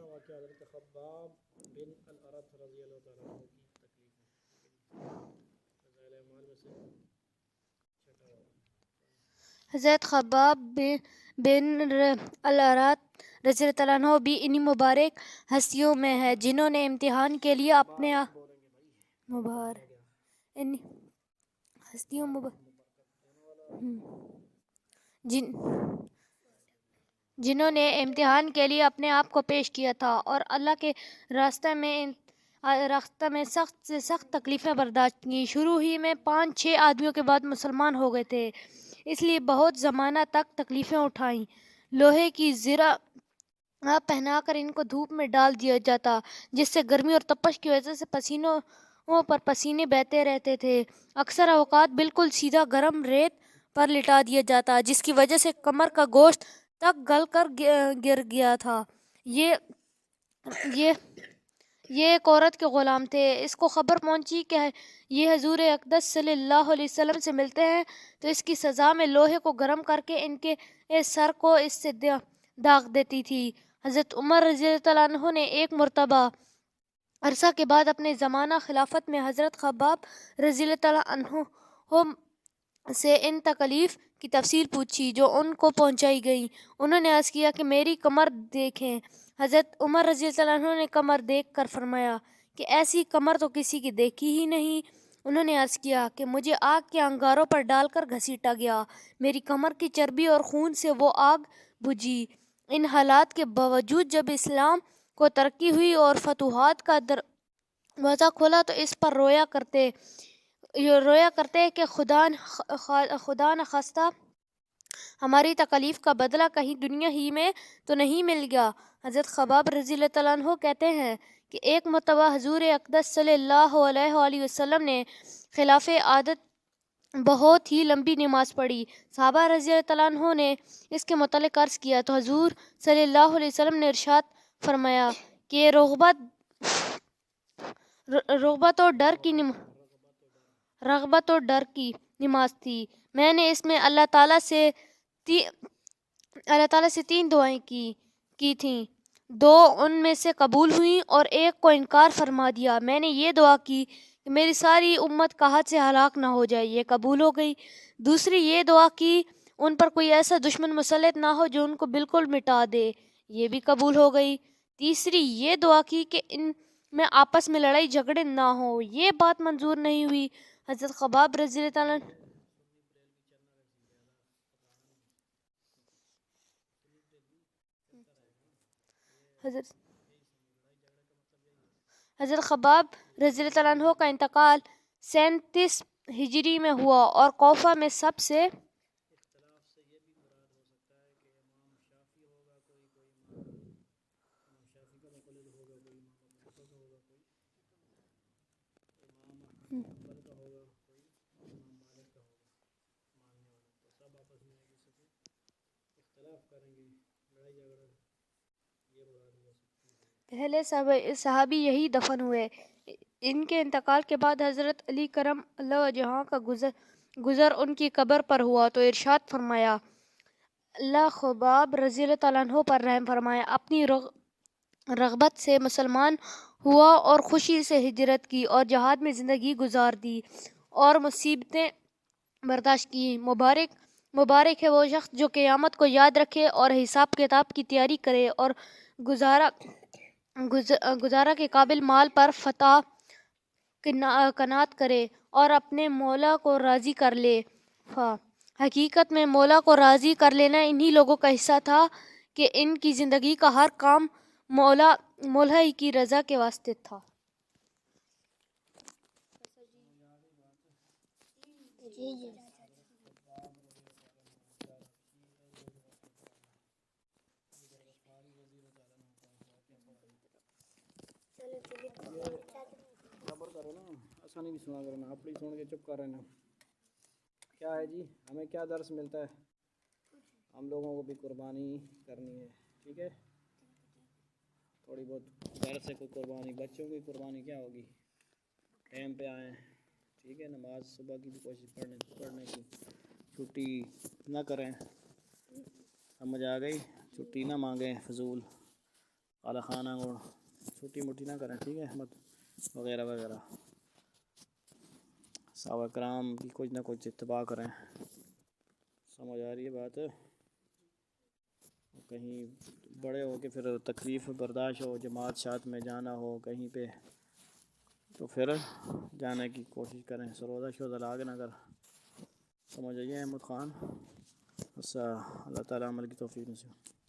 دوسرا واقعہ حضرت خباب بن الارت رضی اللہ تعالیٰ عنہ کی تکلیف ہے. فضائل اعمال میں سے چھٹا واقعہ. حضرت خباب بن الارت رضی اللہ عنہ بھی انہی مبارک ہستیوں میں ہے جنہوں نے امتحان کے لیے اپنے جنہوں نے امتحان کے لیے اپنے آپ کو پیش کیا تھا اور اللہ کے راستے میں سخت سے سخت تکلیفیں برداشت کی. شروع ہی میں 5-6 آدمیوں کے بعد مسلمان ہو گئے تھے، اس لیے بہت زمانہ تک تکلیفیں اٹھائیں. لوہے کی زرہ پہنا کر ان کو دھوپ میں ڈال دیا جاتا جس سے گرمی اور تپش کی وجہ سے پسینوں پر پسینے بہتے رہتے تھے. اکثر اوقات بالکل سیدھا گرم ریت پر لٹا دیا جاتا جس کی وجہ سے کمر کا گوشت تک گل کر گر گیا تھا. یہ ایک عورت کے غلام تھے. اس کو خبر پہنچی کہ یہ حضور اقدس صلی اللہ علیہ وسلم سے ملتے ہیں تو اس کی سزا میں لوہے کو گرم کر کے ان کے سر کو اس سے داغ دیتی تھی. حضرت عمر رضی اللہ عنہ نے ایک مرتبہ عرصہ کے بعد اپنے زمانہ خلافت میں حضرت خباب رضی اللہ عنہ سے ان تکلیف کی تفصیل پوچھی جو ان کو پہنچائی گئی. انہوں نے عرض کیا کہ میری کمر دیکھیں. حضرت عمر رضی اللہ عنہ نے کمر دیکھ کر فرمایا کہ ایسی کمر تو کسی کی دیکھی ہی نہیں. انہوں نے عرض کیا کہ مجھے آگ کے انگاروں پر ڈال کر گھسیٹا گیا، میری کمر کی چربی اور خون سے وہ آگ بجھی. ان حالات کے باوجود جب اسلام کو ترقی ہوئی اور فتوحات کا دروازہ کھولا تو اس پر رویا کرتے کہ خدا نخواستہ ہماری تکلیف کا بدلہ کہیں دنیا ہی میں تو نہیں مل گیا. حضرت خباب رضی اللہ عنہ کہتے ہیں کہ ایک مرتبہ حضور اقدس صلی اللہ علیہ وآلہ وسلم نے خلاف عادت بہت ہی لمبی نماز پڑھی. صحابہ رضی اللہ عنہ نے اس کے متعلق عرض کیا تو حضور صلی اللہ علیہ وسلم نے ارشاد فرمایا کہ یہ رغبت اور ڈر کی نماز تھی. میں نے اس میں اللہ تعالیٰ سے 3 دعائیں کی تھیں، 2 ان میں سے قبول ہوئیں اور ایک کو انکار فرما دیا. میں نے یہ دعا کی کہ میری ساری امت قحط سے ہلاک نہ ہو جائے، یہ قبول ہو گئی. دوسری یہ دعا کی ان پر کوئی ایسا دشمن مسلط نہ ہو جو ان کو بالکل مٹا دے، یہ بھی قبول ہو گئی. تیسری یہ دعا کی کہ ان میں آپس میں لڑائی جھگڑے نہ ہوں، یہ بات منظور نہیں ہوئی. حضرت خباب رضی اللہ عنہ حضرت خباب رضی اللہ عنہ کا انتقال 37 ہجری میں ہوا اور کوفہ میں سب سے اختلاف سے یہ بھی مراد ہو سکتا ہے کہ امام شافعی ہوگا، کوئی امام شافعی کا مقلد ہوگا، کوئی امام ابو حنیفہ کا ہوگا، کوئی امام حنبل کا ہوگا، کوئی امام مالک کا ہوگا ماننے والا. تو سب آپس میں ایک دوسرے سے اختلاف کریں گے، لڑائی جھگڑا یہ مراد ہو سکتی ہے. پہلے صحابی یہی دفن ہوئے. ان کے انتقال کے بعد حضرت علی کرم اللہ وجہہ کا گزر ان کی قبر پر ہوا تو ارشاد فرمایا اللہ خباب رضی اللہ عنہ پر رحم فرمائے. اپنی رغبت سے مسلمان ہوا اور خوشی سے ہجرت کی اور جہاد میں زندگی گزار دی اور مصیبتیں برداشت کی. مبارک ہے وہ شخص جو قیامت کو یاد رکھے اور حساب کتاب کی تیاری کرے اور گزارا کے قابل مال پر فتح قناعت کرے اور اپنے مولا کو راضی کر لے. حقیقت میں مولا کو راضی کر لینا انہی لوگوں کا حصہ تھا کہ ان کی زندگی کا ہر کام مولا ہی کی رضا کے واسطے تھا. خبر کرو نا، آسانی بھی سنا کرو نا، اپنی سن کے چپ کر رہے نا. کیا ہے جی، ہمیں کیا درس ملتا ہے؟ ہم لوگوں کو بھی قربانی کرنی ہے، ٹھیک ہے. تھوڑی بہت گھر سے کوئی قربانی، بچوں کی قربانی کیا ہوگی، ٹائم پہ آئیں، ٹھیک ہے. نماز صبح کی بھی کوشش پڑھنے کی، چھٹی نہ کریں، سمجھ آ گئی، چھٹی نہ مانگیں فضول. اعلیٰ خانہ اور چھوٹی موٹی نہ کریں، ٹھیک ہے، احمد وغیرہ وغیرہ، صحابہ کرام کی کچھ نہ کچھ اتباع کریں. سمجھ آ رہی ہے بات؟ کہیں بڑے ہو کے پھر تکلیف برداشت ہو، جماعت شاعت میں جانا ہو کہیں پہ، تو پھر جانے کی کوشش کریں، سروزہ شوزہ لاگ نہ کر. سمجھ آئیے احمد خان؟ اللہ تعالیٰ عمل کی توفیق نصیب.